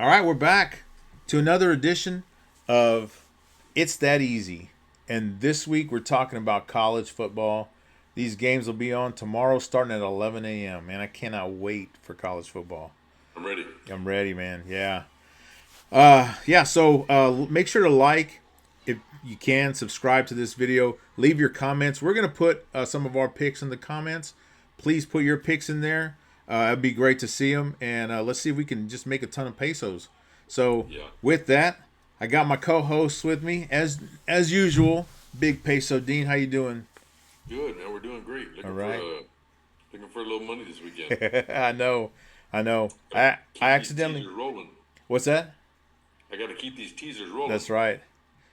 All right, we're back to another edition of It's That Easy. And this week we're talking about college football. These games will be on tomorrow starting at 11 a.m. Man, I cannot wait for college football. I'm ready. I'm ready, man. Yeah. So make sure to like if you can, subscribe to this video, leave your comments. We're going to put some of our picks in the comments. Please put your picks in there. It'd be great to see them. And let's see if we can just make a ton of pesos. So Yeah. with that, I got my co-hosts with me as usual. Big Peso Dean, how you doing? Good, man. We're doing great. All Looking right. looking for a little money this weekend. I know. Gotta I keep these accidentally. teasers rolling. What's that? I got to keep these teasers rolling. That's right.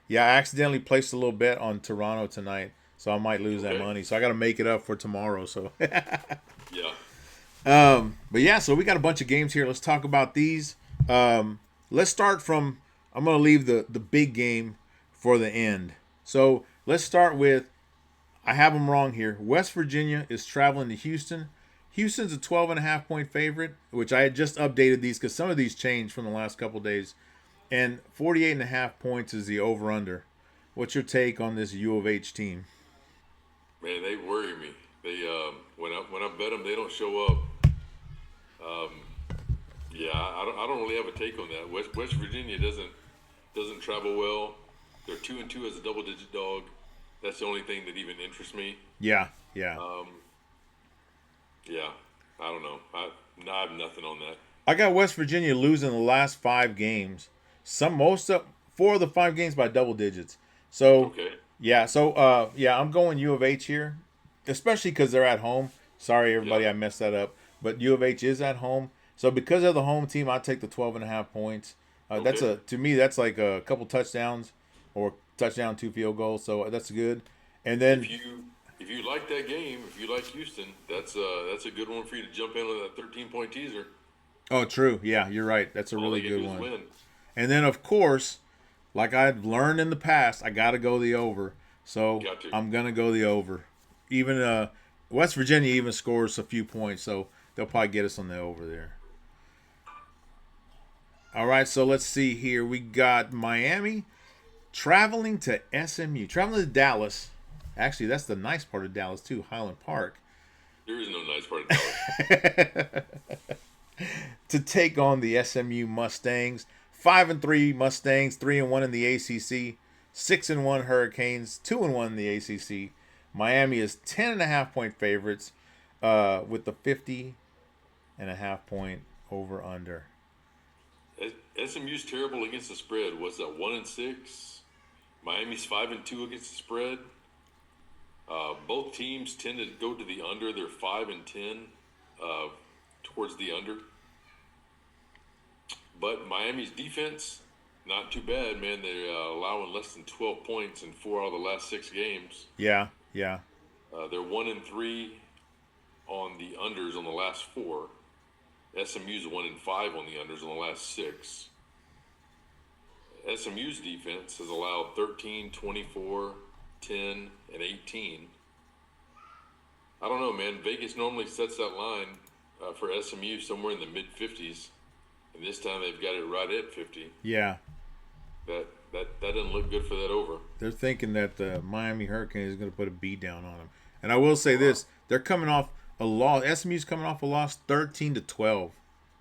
Yeah, I accidentally placed a little bet on Toronto tonight, so I might lose that Okay. money. So I got to make it up for tomorrow. So, Yeah. but yeah, so we got a bunch of games here. Let's talk about these. Let's start from. I'm gonna leave the big game for the end. So let's start with. I have them wrong here. West Virginia is traveling to Houston. Houston's a 12.5 point favorite, which I had just updated these because some of these changed from the last couple days. And 48.5 points is the over/under. What's your take on this U of H team? Man, they worry me. They when I bet them, they don't show up. Yeah, I don't really have a take on that. West Virginia doesn't travel well. They're 2-2 as a double-digit dog. That's the only thing that even interests me. Yeah, yeah. Yeah, I don't know. I have nothing on that. I got West Virginia losing the last 5 games. Four of the 5 games by double digits. So Okay. I'm going U of H here, especially because they're at home. Sorry, everybody, Yeah. I messed that up. But U of H is at home, so because of the home team, I take the 12.5 points. Okay. To me that's like a couple touchdowns, or touchdown, 2 field goals. So that's good. And then If you like that game, if you like Houston, that's a good one for you to jump in on that 13-point teaser. oh, true, yeah, you're right. That's a All they really can good do is one. win. And then of course, like I've learned in the past, I got to go the over. So Got to. I'm gonna go the over. Even West Virginia even scores a few points, so they'll probably get us on the over there. All right, so let's see here. We got Miami traveling to SMU, traveling to Dallas. Actually, that's the nice part of Dallas too, Highland Park, There is no nice part of Dallas. to take on the SMU Mustangs. 5-3 Mustangs, 3-1 in the ACC, 6-1 Hurricanes, 2-1 in the ACC. Miami is 10.5 point favorites, with the 50.5 point over under. SMU's terrible against the spread. Was that 1-6? Miami's 5-2 against the spread. Both teams tend to go to the under. They're 5-10 towards the under. But Miami's defense, not too bad, man. They're allowing less than 12 points in 4 out of the last 6 games. Yeah. They're 1-3 on the unders on the last 4. SMU's 1-5 on the unders on the last 6. SMU's defense has allowed 13, 24, 10, and 18. I don't know, man. Vegas normally sets that line for SMU somewhere in the mid-50s. And this time they've got it right at 50. Yeah. That doesn't look good for that over. They're thinking that the Miami Hurricanes is going to put a beat down on them. And I will say this: they're coming off a loss. SMU's coming off a loss, 13-12.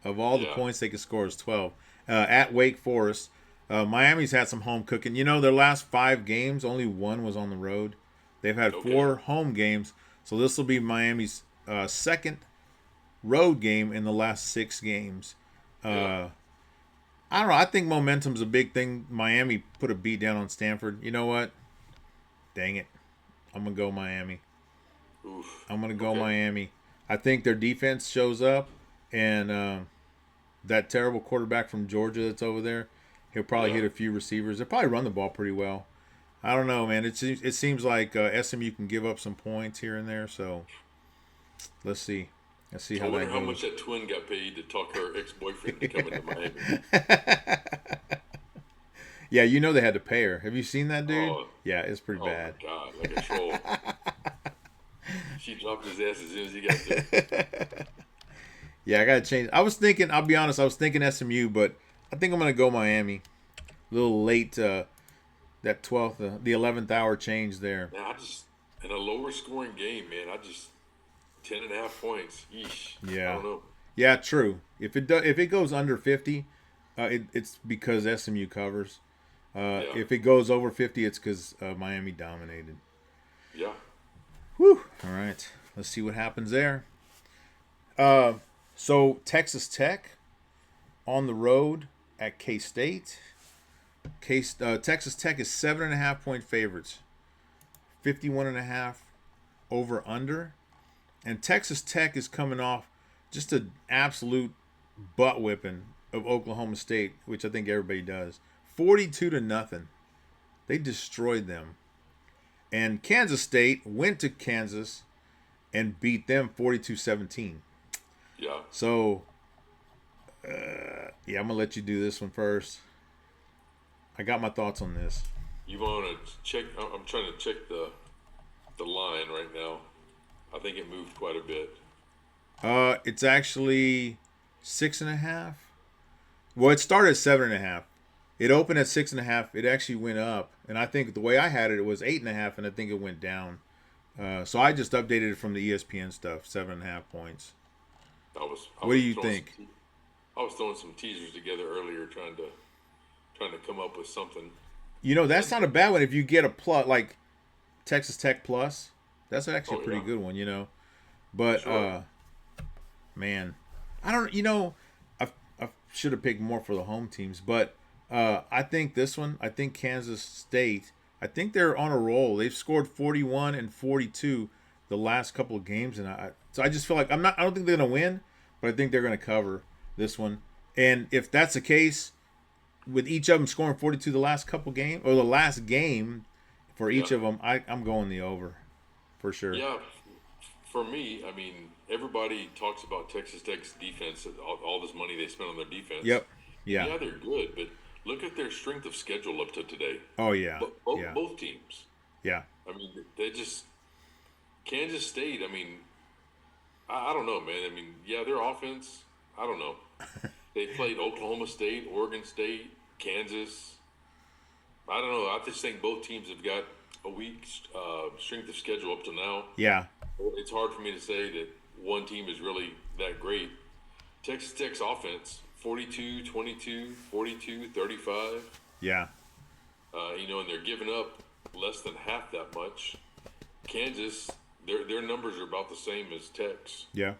Of all the Yeah. points they could score is 12 at Wake Forest. Miami's had some home cooking. You know, their last 5 games, only one was on the road. They've had Okay. 4 home games, so this will be Miami's second road game in the last 6 games. Yeah. I don't know. I think momentum's a big thing. Miami put a beat down on Stanford. You know what? Dang it. I'm going to go Miami. Oof. I'm going to go Okay. Miami. I think their defense shows up, and that terrible quarterback from Georgia that's over there, he'll probably Yeah. hit a few receivers. They'll probably run the ball pretty well. I don't know, man. It seems like SMU can give up some points here and there, so let's see. Let's see I how wonder that how much goes. that twin got paid to talk her ex-boyfriend to come into Miami. Yeah, you know they had to pay her. Have you seen that dude? Oh, Yeah, it's pretty oh bad. my God, like a troll. She dropped his ass as soon as he got there. Yeah, I gotta change. I was thinking. I'll be honest. I was thinking SMU, but I think I'm gonna go Miami. A little late. That 12th, the 11th hour change there. Man, I just in a lower scoring game, man. I just 10.5 points. Yeesh. I Yeah, don't know. yeah, true. If it goes under 50, it's because SMU covers. Yeah, If it goes over 50, it's because Miami dominated. yeah. Whew. All right, let's see what happens there. So Texas Tech on the road at K State. Texas Tech is 7.5 point favorites. 51.5 over under. And Texas Tech is coming off just an absolute butt whipping of Oklahoma State, which I think everybody does. 42-0. They destroyed them. And Kansas State went to Kansas and beat them 42-17. Yeah. So, yeah, I'm going to let you do this one first. I got my thoughts on this. You want to check? I'm trying to check the line right now. I think it moved quite a bit. It's actually 6.5. Well, it started at 7.5. It opened at 6.5. It actually went up, and I think the way I had it, it was 8.5, and I think it went down. So I just updated it from the ESPN stuff, 7.5 points. What do you think? I was throwing some teasers together earlier, trying to come up with something. You know, that's not a bad one if you get a plus, like Texas Tech plus. That's actually a pretty good one, you know. But Sure. man, I don't. You know, I should have picked more for the home teams, but I think this one. I think Kansas State. I think they're on a roll. They've scored 41 and 42 the last couple of games, and so I just feel like I'm not. I don't think they're gonna win, but I think they're gonna cover this one. And if that's the case, with each of them scoring 42 the last couple games or the last game for each Yeah. of them, I'm going the over for sure. Yeah. For me, I mean, everybody talks about Texas Tech's defense, all this money they spent on their defense. Yep. Yeah. Yeah, they're good, but look at their strength of schedule up to today. Oh yeah. Both, Yeah. both teams. Yeah. I mean, they just Kansas State. I mean, I don't know, man. I mean, yeah, their offense. I don't know. They played Oklahoma State, Oregon State, Kansas. I don't know. I just think both teams have got a weak strength of schedule up to now. Yeah. It's hard for me to say that one team is really that great. Texas Tech's offense, 42, 22, 42, 35. Yeah. And they're giving up less than half that much. Kansas, their numbers are about the same as Tech's. Yeah.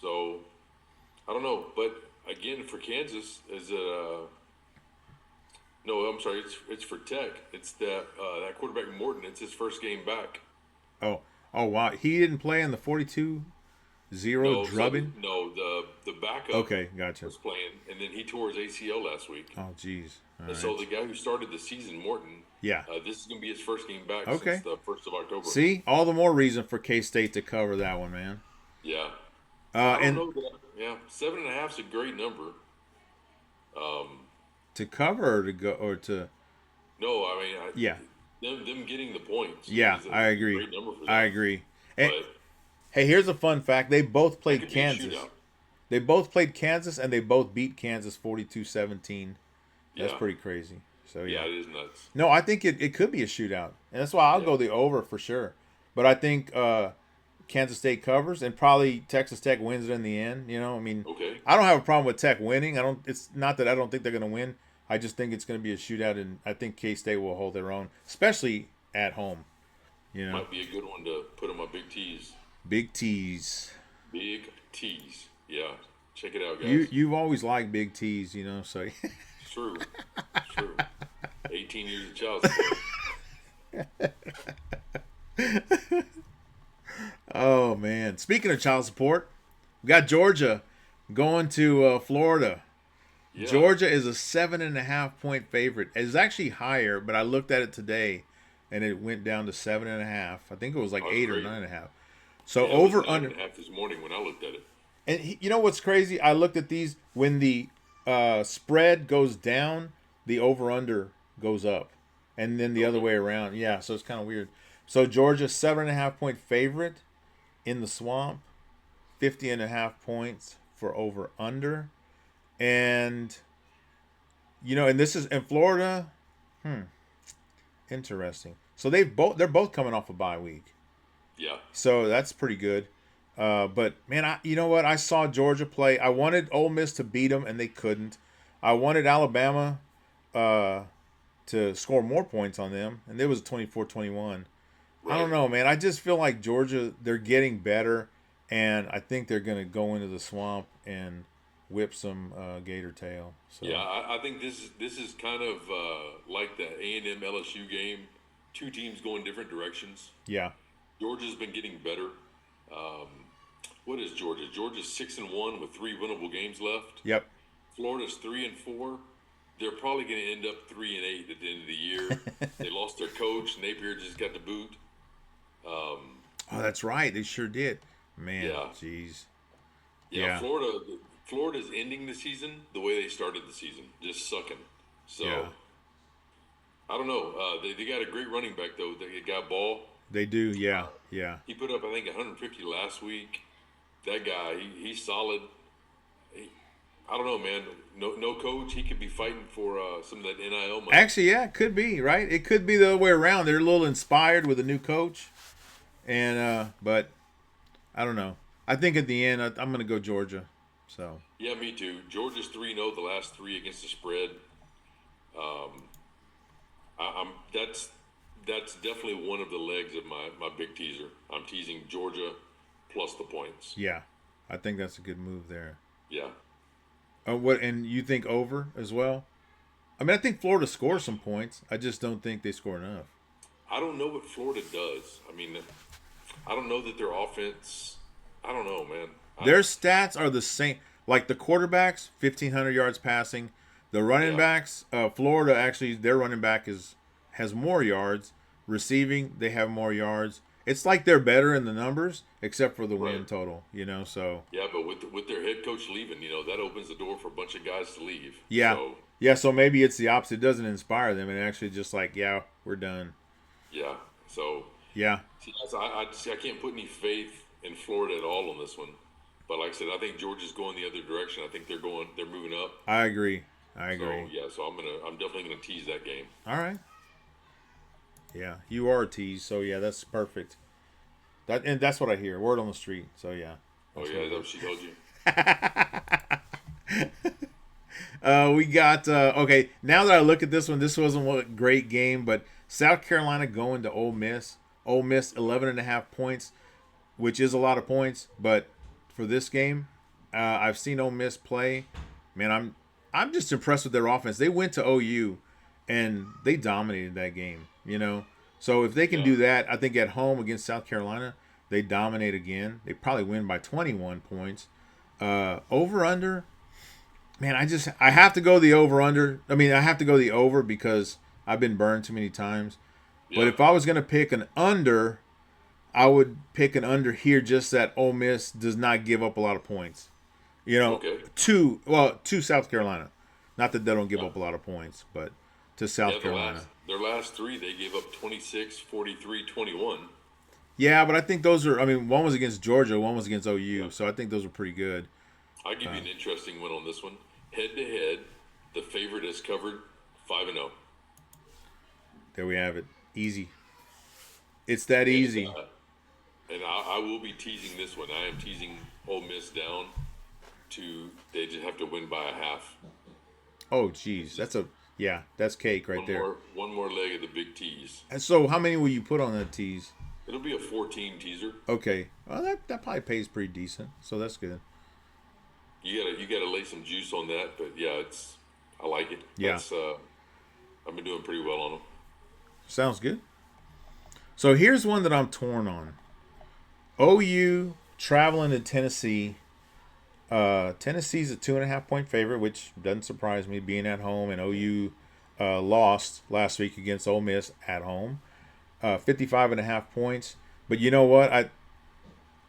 So, I don't know. But, again, for Kansas, no, I'm sorry, it's for Tech. It's that quarterback Morton. It's his first game back. Oh wow. He didn't play in the 42-0 drubbing. The backup. Okay, gotcha. Was playing, and then he tore his ACL last week. Oh geez. And so the guy who started the season, Morton. Yeah. This is going to be his first game back Okay. since the 1st of October. See, all the more reason for K-State to cover that one, man. Yeah. I don't know that. Yeah, 7.5 is a great number. To cover or to go or to. No, I mean, Yeah. Them getting the points. Yeah, is a I agree. Great number for them. I agree. And, But hey, here's a fun fact. They both it played could be a Kansas. shootout. They both played Kansas, and they both beat Kansas 42-17. That's Yeah. pretty crazy. So, Yeah, yeah. it is nuts. No, I think it could be a shootout. And that's why I'll go the over for sure. But I think Kansas State covers, and probably Texas Tech wins it in the end. You know, I mean, Okay. I don't have a problem with Tech winning. It's not that I don't think they're going to win. I just think it's going to be a shootout, and I think K-State will hold their own, especially at home. You know, Might be a good one to put on my big T's. big T's. Big T's. Yeah. Check it out, guys. You've always liked big T's, you know. So It's true. It's true. 18 years of child support. oh man, speaking of child support, we got Georgia going to Florida. Yeah. Georgia is a 7.5 point favorite. It's actually higher, but I looked at it today, and it went down to 7.5. I think it was like Oh, 8 or great. 9.5. So Yeah, it was over 9 under. and a half this morning when I looked at it. And you know what's crazy? I looked at these when the spread goes down, the over under goes up, and then the other way around. Yeah, so it's kind of weird. So Georgia 7.5 point favorite in the Swamp, 50.5 points for over under, and And this is in Florida. Interesting. So they're both coming off a bye week. Yeah. So that's pretty good. But man, you know what? I saw Georgia play. I wanted Ole Miss to beat them, and they couldn't. I wanted Alabama to score more points on them, and it was 24-21. I don't Right. know, man. I just feel like Georgia, they're getting better, and I think they're going to go into the swamp and whip some gator tail. So Yeah, I think this is kind of like the A&M LSU game. Two teams going different directions. yeah, Georgia's been getting better. Um, what is Georgia? Georgia's 6-1 with 3 winnable games left. yep. Florida's 3-4. They're probably going to end up 3-8 at the end of the year. They lost their coach. Napier just got the boot. Oh, that's right. They sure did. Man, Yeah. jeez. Yeah, Yeah. Florida's ending the season the way they started the season, just sucking. So Yeah. I don't know. They got a great running back though. They got Ball. They do. Yeah, yeah. He put up I think 150 last week. That guy, he's solid. I don't know, man. No coach. He could be fighting for some of that NIL money. Actually, yeah, it could be right. It could be the other way around. They're a little inspired with a new coach, and but I don't know. I think at the end, I'm going to go Georgia. So Yeah, me too. Georgia's 3-0 the last 3 against the spread. That's definitely one of the legs of my big teaser. I'm teasing Georgia plus the points. yeah, I think that's a good move there. Yeah. What and you think over as well? I mean, I think Florida scores some points. I just don't think they score enough. I don't know what Florida does. I mean, I don't know that their offense. I don't know, man. Their stats are the same. Like the quarterbacks, 1,500 yards passing. The running Yeah. backs, Florida actually, their running back has more yards. Receiving, they have more yards. It's like they're better in the numbers, except for the win Right. total. So Yeah, but with their head coach leaving, that opens the door for a bunch of guys to leave. yeah, So yeah. So maybe it's the opposite. It doesn't inspire them, and actually just like, yeah, we're done. yeah. So Yeah, see, I can't put any faith in Florida at all on this one. But like I said, I think Georgia's going the other direction. I think they're moving up. I agree. I agree. So yeah, so I'm definitely gonna tease that game. All right. Yeah, you are a tease, so yeah, that's perfect. And that's what I hear. Word on the street. So yeah. Oh yeah, is that what she told you? We got okay. Now that I look at this one, this wasn't a great game, but South Carolina going to Ole Miss. Ole Miss 11.5 points, which is a lot of points, but for this game, I've seen Ole Miss play. Man, I'm just impressed with their offense. They went to OU and they dominated that game. So if they can do that, I think at home against South Carolina, they dominate again. They probably win by 21 points. Over under. Man, I have to go the over under. I mean, I have to go the over because I've been burned too many times. But Yeah. if I was going to pick an under, I would pick an under here just that Ole Miss does not give up a lot of points. Okay. To South Carolina. Not that they don't give up a lot of points, but to South Yeah, Carolina. their last 3, they gave up 26, 43, 21. Yeah, but I think those are, one was against Georgia, one was against OU, so I think those were pretty good. I'll give you an interesting one on this one. Head to head, the favorite is covered 5-0. There we have it. Easy. It's that easy. And I will be teasing this one. I am teasing Ole Miss down to they just have to win by a half. Oh, geez. That's cake right there. One more leg of the big tease. And so how many will you put on that tease? It'll be a 4-team teaser. Okay. Well, that probably pays pretty decent, so that's good. You gotta lay some juice on that, but yeah, I like it. Yeah. I've been doing pretty well on them. Sounds good. So here's one that I'm torn on. OU traveling to Tennessee. Tennessee's a 2.5-point favorite, which doesn't surprise me being at home, and OU lost last week against Ole Miss at home. 55.5 points. But you know what? I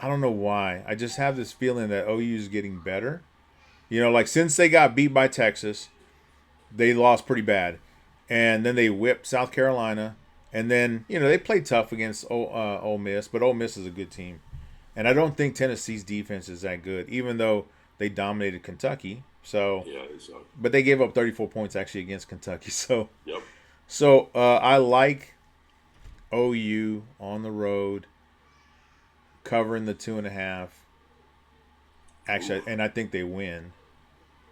don't know why. I just have this feeling that OU is getting better. Like since they got beat by Texas, they lost pretty bad. And then they whipped South Carolina. And then, they played tough against Ole Miss, but Ole Miss is a good team. And I don't think Tennessee's defense is that good, even though they dominated Kentucky. So, Yeah, they suck. but they gave up 34 points actually against Kentucky. Yep. So I like OU on the road covering the 2.5. Actually, Oof. and I think they win.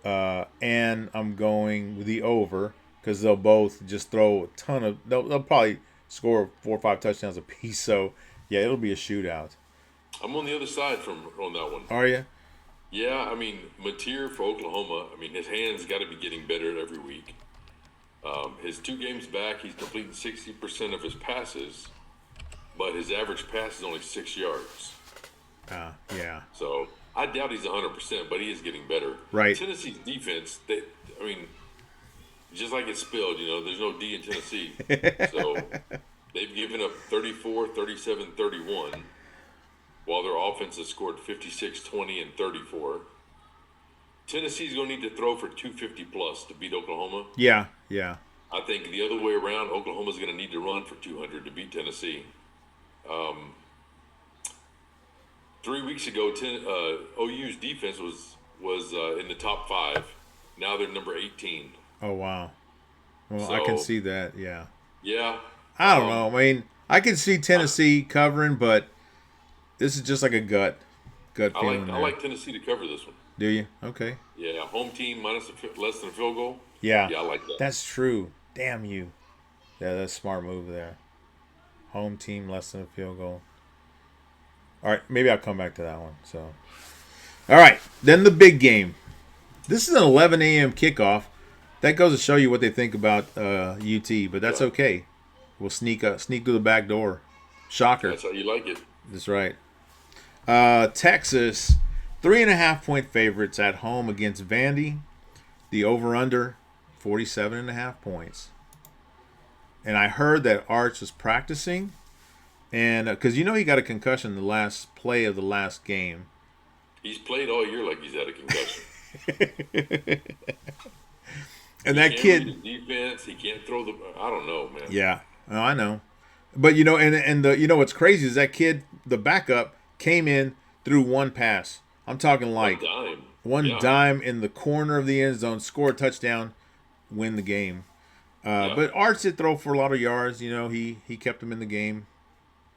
And I'm going with the over because they'll both just throw a ton of. They'll probably score 4 or 5 touchdowns apiece. So yeah, it'll be a shootout. I'm on the other side from on that one. Are you? Yeah, I mean, Mateer for Oklahoma. I mean, his hands got to be getting better every week. His 2 games back, he's completing 60% of his passes, but his average pass is only 6 yards. Yeah. So I doubt he's 100%, but he is getting better. Right. Tennessee's defense, I mean, just like it's spelled, there's no D in Tennessee. So they've given up 34, 37, 31, while their offense has scored 56, 20, and 34. Tennessee's going to need to throw for 250 plus to beat Oklahoma. Yeah. I think the other way around, Oklahoma's going to need to run for 200 to beat Tennessee. 3 weeks ago, OU's defense was in the top 5. Now they're number 18. Oh wow. Well, I can So see that. Yeah. yeah, I don't know. I mean, I can see Tennessee covering, but this is just like a gut feeling. I like Tennessee to cover this one. Do you? Okay. Yeah, home team minus less than a field goal. Yeah. Yeah, I like that. That's true. Damn you. Yeah, that's a smart move there. Home team less than a field goal. All right, maybe I'll come back to that one. So, all right, then the big game. This is an 11 a.m. kickoff. That goes to show you what they think about UT, but that's okay. We'll sneak through the back door. Shocker. That's how you like it. That's right. Texas, 3.5-point favorites at home against Vandy. The over/under, 47.5 points. And I heard that Arch was practicing, and because he got a concussion the last play of the last game. He's played all year like he's had a concussion. And he that kid, read the defense, he can't throw the. I don't know, man. Yeah, no, I know. But what's crazy is that kid, the backup, came in through one pass. I'm talking like one dime in the corner of the end zone, score a touchdown, win the game. But Arch did throw for a lot of yards. He kept him in the game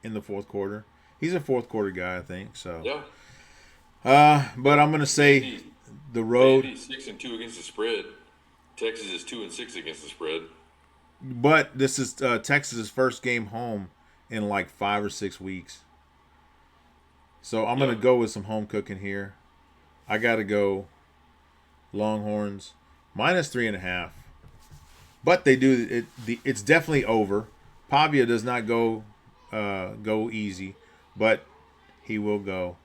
in the fourth quarter. He's a fourth quarter guy, I think. So yeah. But I'm gonna say the road. 6-2 against the spread. Texas is 2-6 against the spread. But this is Texas's first game home in like 5 or 6 weeks. So I'm gonna go with some home cooking here. I gotta go Longhorns minus 3.5. But they do it. It's definitely over. Pavia does not go easy, but he will go,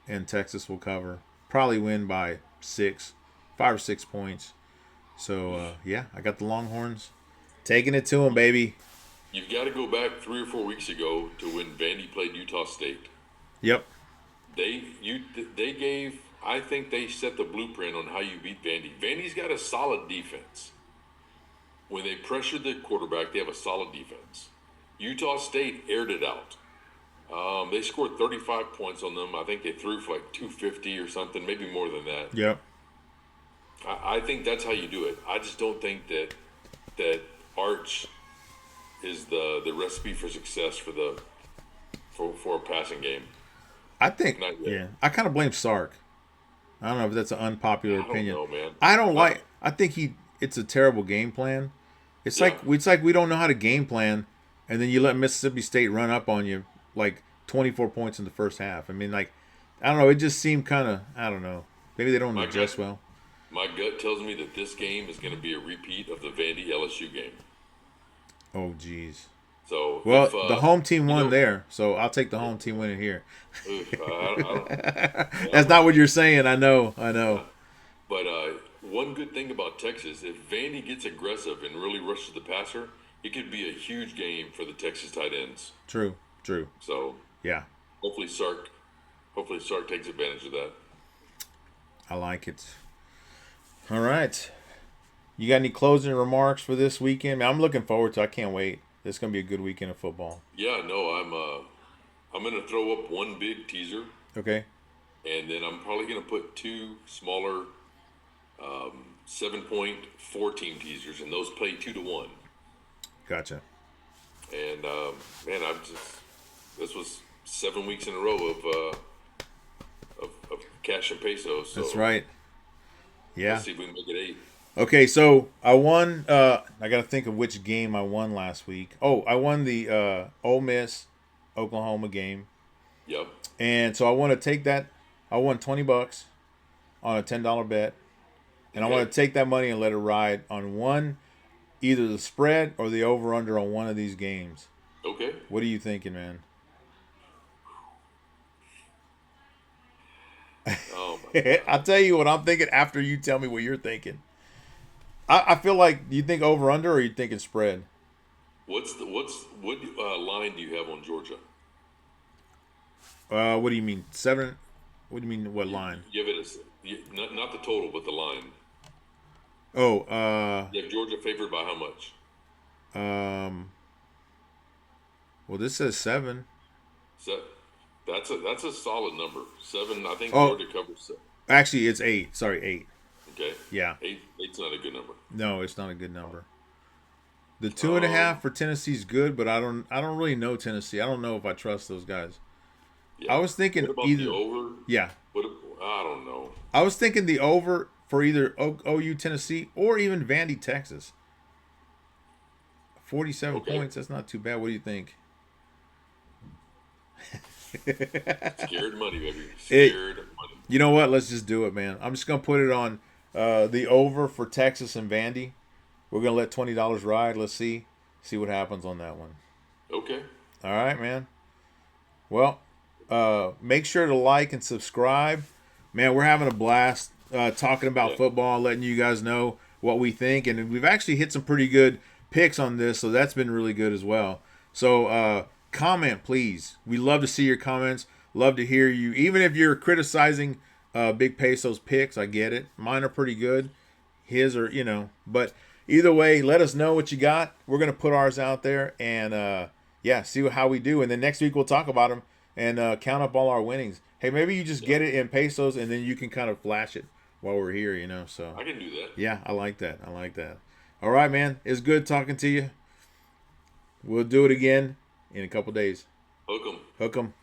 and Texas will cover. Probably win by 5 or 6 points. So I got the Longhorns taking it to them, baby. You've got to go back 3 or 4 weeks ago to when Vandy played Utah State. Yep. They gave. I think they set the blueprint on how you beat Vandy. Vandy's got a solid defense. When they pressure the quarterback, they have a solid defense. Utah State aired it out. They scored 35 points on them. I think they threw for like 250 or something, maybe more than that. Yep. I think that's how you do it. I just don't think that Arch is the recipe for success for a passing game. I think, I kind of blame Sark. I don't know if that's an unpopular opinion. I don't know, man. I think it's a terrible game plan. It's like we don't know how to game plan, and then you let Mississippi State run up on you like 24 points in the first half. I mean, like, I don't know. It just seemed kind of, I don't know. Maybe they don't adjust well. My gut tells me that this game is going to be a repeat of the Vandy LSU game. Oh, geez. So the home team won there, so I'll take the home team winning here. That's not what you're saying. I know. But one good thing about Texas, if Vandy gets aggressive and really rushes the passer, it could be a huge game for the Texas tight ends. True. So yeah, hopefully Sark takes advantage of that. I like it. All right. You got any closing remarks for this weekend? I'm looking forward to it. I can't wait. It's going to be a good weekend of football. Yeah, no, I'm going to throw up one big teaser. Okay. And then I'm probably going to put 2 smaller 7-point, 4-team teasers, and those play 2-1. Gotcha. And man, this was 7 weeks in a row of cash and pesos. So That's right. Yeah. let's see if we can make it 8. Okay, so I won. I got to think of which game I won last week. Oh, I won the Ole Miss Oklahoma game, Yep. and so I want to take that. I won $20 on a $10 bet, and I want to take that money and let it ride on either the spread or the over under on one of these games. Okay. What are you thinking, man? Oh my God. I'll tell you what I'm thinking after you tell me what you're thinking. I feel like you think over under or you thinking spread. What line do you have on Georgia? What do you mean 7? What do you mean what line? Give it not the total, but the line. Oh, You have Georgia favored by how much? well, this says 7. So that's a solid number. 7. I think Oh. Georgia covers 7. Actually, it's 8. Sorry, 8. Okay. Yeah. Eight's not a good number. No, it's not a good number. The 2.5 for Tennessee is good, but I don't really know Tennessee. I don't know if I trust those guys. Yeah. I was thinking what about either. the over? Yeah, I don't know. I was thinking the over for either OU Tennessee or even Vandy Texas. 47 points. That's not too bad. What do you think? Scared money, baby. Scared money. You know what? Let's just do it, man. I'm just gonna put it on the over for Texas and Vandy. We're gonna let $20 ride. Let's see what happens on that one. Okay. All right, man. Well, make sure to like and subscribe. Man, we're having a blast talking about football, letting you guys know what we think, and we've actually hit some pretty good picks on this, so that's been really good as well. So comment, please. We love to see your comments. Love to hear you. Even if you're criticizing Big Peso's picks, I get it. Mine are pretty good. His are, but either way, let us know what you got. We're going to put ours out there and, see how we do. And then next week we'll talk about them and count up all our winnings. Hey, maybe you just get it in pesos and then you can kind of flash it while we're here, so. I can do that. Yeah, I like that. All right, man. It's good talking to you. We'll do it again in a couple days. Hook 'em. Hook 'em.